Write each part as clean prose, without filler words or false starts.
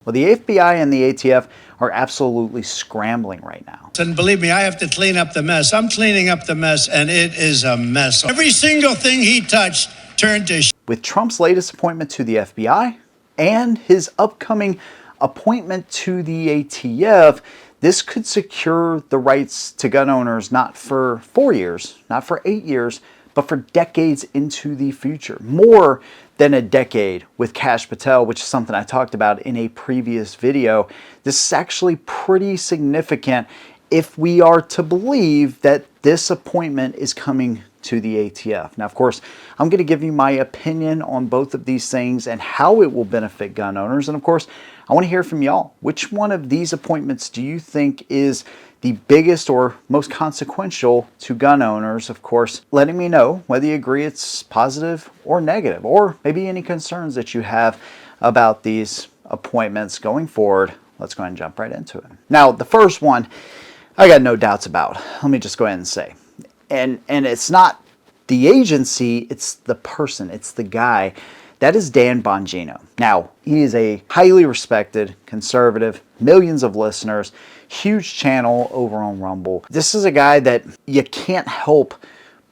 Well, the FBI and the ATF are absolutely scrambling right now. And believe me, I have to clean up the mess. I'm cleaning up the mess, and it is a mess. Every single thing he touched turned to shit. With Trump's latest appointment to the FBI and his upcoming appointment to the ATF, this could secure the rights to gun owners not for 4 years, not for 8 years, but for decades into the future. More than a decade with Kash Patel, which is something I talked about in a previous video. This is actually pretty significant if we are to believe that this appointment is coming to the ATF. Now, of course, I'm going to give you my opinion on both of these things and how it will benefit gun owners. And of course, I want to hear from y'all. Which one of these appointments do you think is the biggest or most consequential to gun owners? Of course, letting me know whether you agree it's positive or negative, or maybe any concerns that you have about these appointments going forward. Let's go ahead and jump right into it. Now, the first one, I got no doubts about. Let me just go ahead and say. And it's not the agency, it's the person, it's the guy. That is Dan Bongino. Now, he is a highly respected conservative, millions of listeners, huge channel over on Rumble. This is a guy that you can't help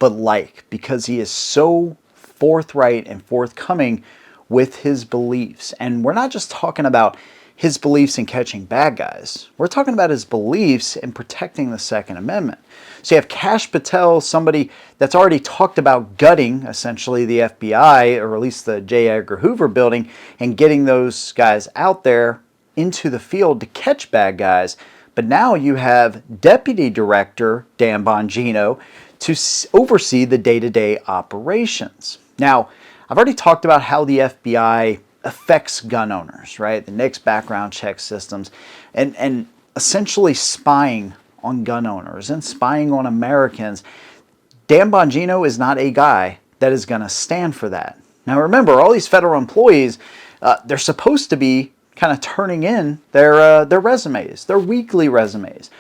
but like because he is so forthright and forthcoming with his beliefs. And we're not just talking about his beliefs in catching bad guys. We're talking about his beliefs in protecting the Second Amendment. So you have Kash Patel, somebody that's already talked about gutting, essentially, the FBI, or at least the J. Edgar Hoover building, and getting those guys out there into the field to catch bad guys. But now you have Deputy Director Dan Bongino to oversee the day-to-day operations. Now, I've already talked about how the FBI affects gun owners, right? The NICS background check systems and essentially spying on gun owners and spying on Americans. Dan Bongino is not a guy that is going to stand for that. Now remember, all these federal employees, they're supposed to be kind of turning in their resumes, their weekly resumes.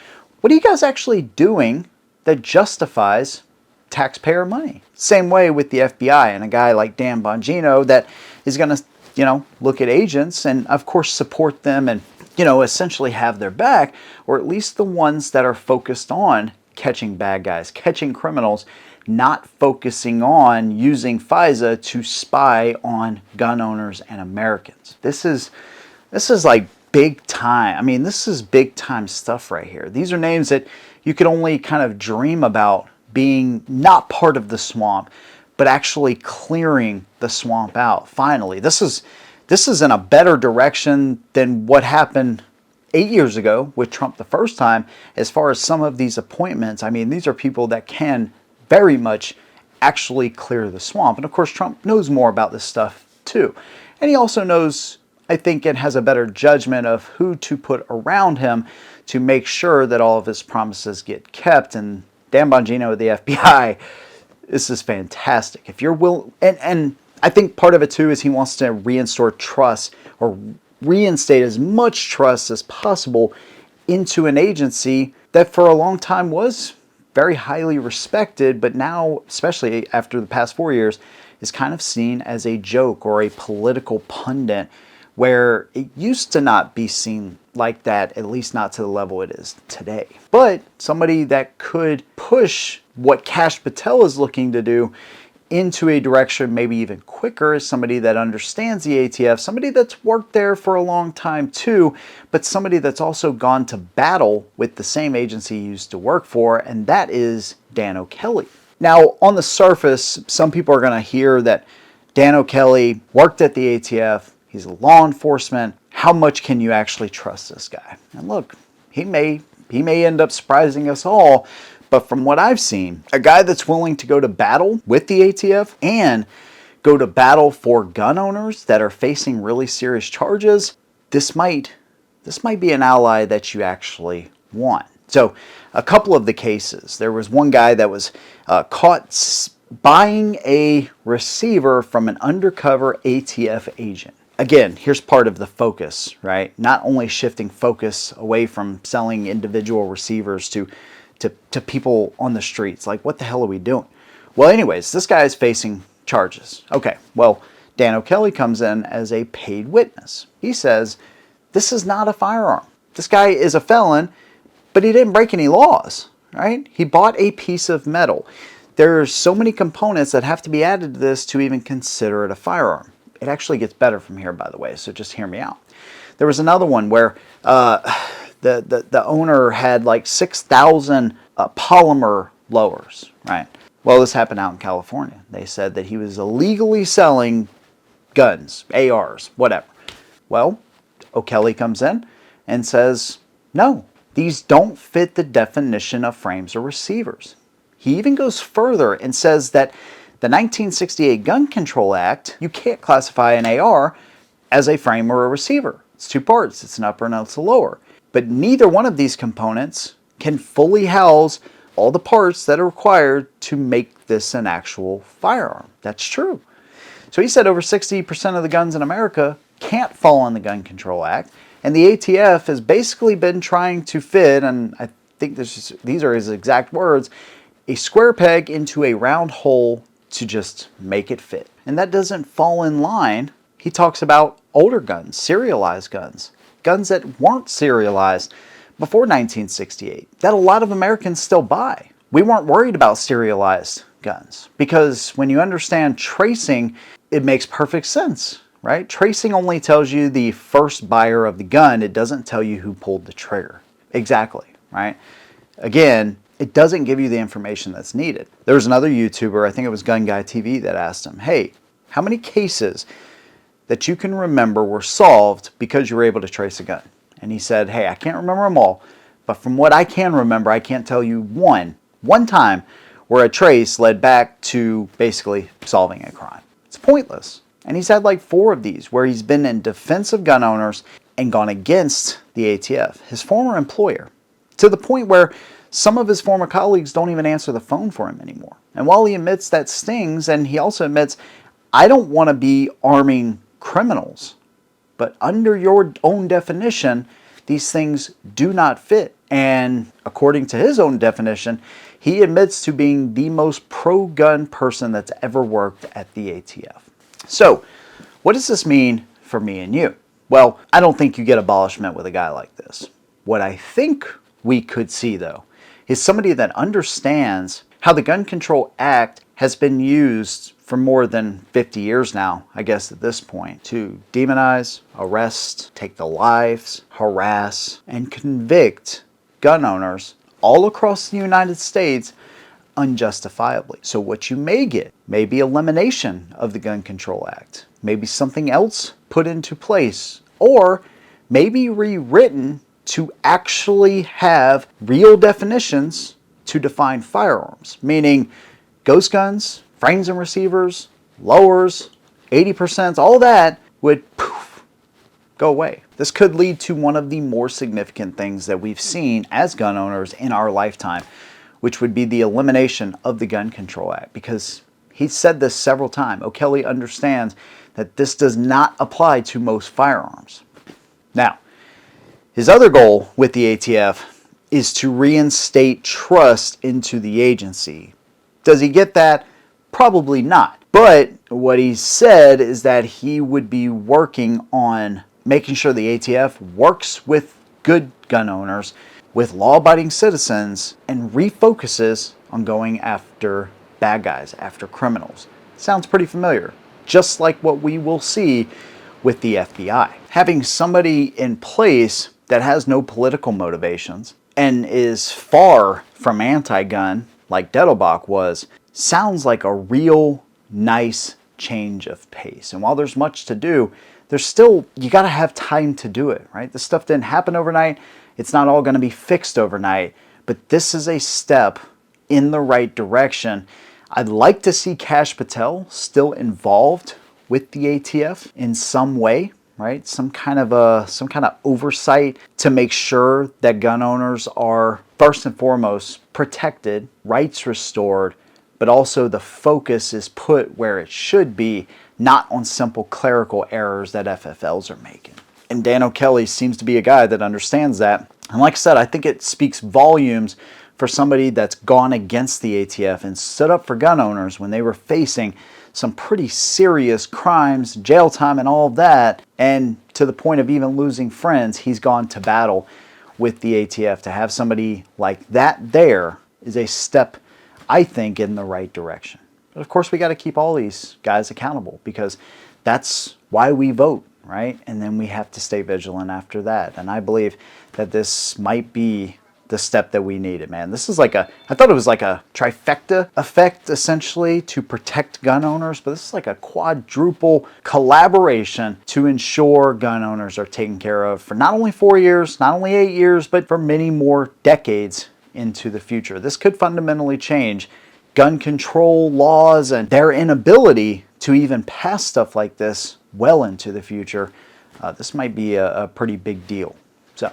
What are you guys actually doing that justifies taxpayer money? Same way with the FBI and a guy like Dan Bongino that is going to look at agents and, of course, support them and, essentially have their back, or at least the ones that are focused on catching bad guys, catching criminals, not focusing on using FISA to spy on gun owners and Americans. This is like big time. I mean, this is big time stuff right here. These are names that you could only kind of dream about being not part of the swamp, but actually clearing the swamp out. Finally, this is in a better direction than what happened 8 years ago with Trump the first time. As far as some of these appointments, I mean, these are people that can very much actually clear the swamp. And of course, Trump knows more about this stuff too. And he also knows, I think, and has a better judgment of who to put around him to make sure that all of his promises get kept. And Dan Bongino of the FBI, this is fantastic. If you're willing, and I think part of it too is he wants to reinstate trust, or reinstate as much trust as possible into an agency that for a long time was very highly respected, but now, especially after the past 4 years, is kind of seen as a joke or a political pundit, where it used to not be seen like that, at least not to the level it is today. But somebody that could push what Kash Patel is looking to do into a direction maybe even quicker is somebody that understands the ATF, somebody that's worked there for a long time too, but somebody that's also gone to battle with the same agency he used to work for, and that is Dan O'Kelly. Now, on the surface, some people are going to hear that Dan O'Kelly worked at the ATF, he's a law enforcement. How much can you actually trust this guy? And look, he may end up surprising us all, but from what I've seen, a guy that's willing to go to battle with the ATF and go to battle for gun owners that are facing really serious charges, this might be an ally that you actually want. So a couple of the cases, there was one guy that was caught buying a receiver from an undercover ATF agent. Again, here's part of the focus, right? Not only shifting focus away from selling individual receivers to people on the streets. Like, what the hell are we doing? Well, anyways, this guy is facing charges. Okay, well, Dan O'Kelly comes in as a paid witness. He says This is not a firearm. This guy is a felon, but he didn't break any laws, right? He bought a piece of metal. There's so many components that have to be added to this to even consider it a firearm. It actually gets better from here, by the way, so just hear me out. There was another one where the owner had like 6,000 polymer lowers, right? Well, this happened out in California. They said that he was illegally selling guns, ARs, whatever. Well, O'Kelly comes in and says, no, these don't fit the definition of frames or receivers. He even goes further and says that the 1968 Gun Control Act, you can't classify an AR as a frame or a receiver. It's two parts. It's an upper and it's a lower. But neither one of these components can fully house all the parts that are required to make this an actual firearm. That's true. So he said over 60% of the guns in America can't fall on the Gun Control Act. And the ATF has basically been trying to fit, and I think these are his exact words, a square peg into a round hole to just make it fit. And that doesn't fall in line. He talks about older guns, serialized guns, guns that weren't serialized before 1968, that a lot of Americans still buy. We weren't worried about serialized guns because when you understand tracing, it makes perfect sense, right? Tracing only tells you the first buyer of the gun. It doesn't tell you who pulled the trigger. Exactly, right? Again, it doesn't give you the information that's needed. There was another YouTuber, I think it was Gun Guy TV, that asked him, hey, how many cases that you can remember were solved because you were able to trace a gun? And he said, hey, I can't remember them all, but from what I can remember, I can't tell you one time where a trace led back to basically solving a crime. It's pointless. And he's had like 4 of these where he's been in defense of gun owners and gone against the ATF, his former employer, to the point where some of his former colleagues don't even answer the phone for him anymore. And while he admits that stings, and he also admits, I don't want to be arming criminals, but under your own definition, these things do not fit. And according to his own definition, he admits to being the most pro-gun person that's ever worked at the ATF. So, what does this mean for me and you? Well, I don't think you get abolishment with a guy like this. What I think we could see, though, is somebody that understands how the Gun Control Act has been used for more than 50 years now, I guess at this point, to demonize, arrest, take the lives, harass, and convict gun owners all across the United States unjustifiably. So what you may get may be elimination of the Gun Control Act, maybe something else put into place, or maybe rewritten to actually have real definitions to define firearms, meaning ghost guns, frames and receivers, lowers, 80%, all that would poof, go away. This could lead to one of the more significant things that we've seen as gun owners in our lifetime, which would be the elimination of the Gun Control Act, because he said this several times. O'Kelly understands that this does not apply to most firearms. Now, his other goal with the ATF is to reinstate trust into the agency. Does he get that? Probably not. But what he said is that he would be working on making sure the ATF works with good gun owners, with law-abiding citizens, and refocuses on going after bad guys, after criminals. Sounds pretty familiar. Just like what we will see with the FBI. Having somebody in place that has no political motivations and is far from anti-gun, like Dettelbach was, sounds like a real nice change of pace. And while there's much to do, there's still, you got to have time to do it, right? This stuff didn't happen overnight. It's not all going to be fixed overnight, but this is a step in the right direction. I'd like to see Kash Patel still involved with the ATF in some way, right? Some kind of oversight to make sure that gun owners are first and foremost protected, rights restored, but also the focus is put where it should be, not on simple clerical errors that FFLs are making. And Dan O'Kelly seems to be a guy that understands that. And like I said, I think it speaks volumes for somebody that's gone against the ATF and stood up for gun owners when they were facing some pretty serious crimes, jail time and all of that, and to the point of even losing friends, he's gone to battle with the ATF. To have somebody like that there is a step, I think, in the right direction. But of course, we got to keep all these guys accountable, because that's why we vote, right? And then we have to stay vigilant after that. And I believe that this might be the step that we needed, man. This is like I thought it was like a trifecta effect, essentially, to protect gun owners, but this is like a quadruple collaboration to ensure gun owners are taken care of for not only 4 years, not only 8 years, but for many more decades into the future. This could fundamentally change gun control laws and their inability to even pass stuff like this well into the future. This might be a pretty big deal. So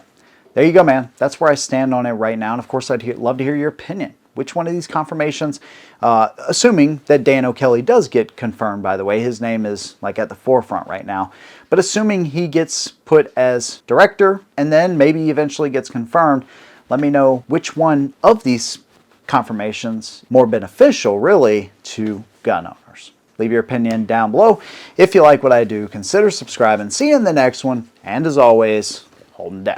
there you go, man. That's where I stand on it right now. And of course, I'd love to hear your opinion. Which one of these confirmations, assuming that Dan O'Kelly does get confirmed, by the way, his name is like at the forefront right now, but assuming he gets put as director and then maybe eventually gets confirmed, let me know which one of these confirmations more beneficial, really, to gun owners. Leave your opinion down below. If you like what I do, consider subscribing. See you in the next one. And as always, hold 'em down.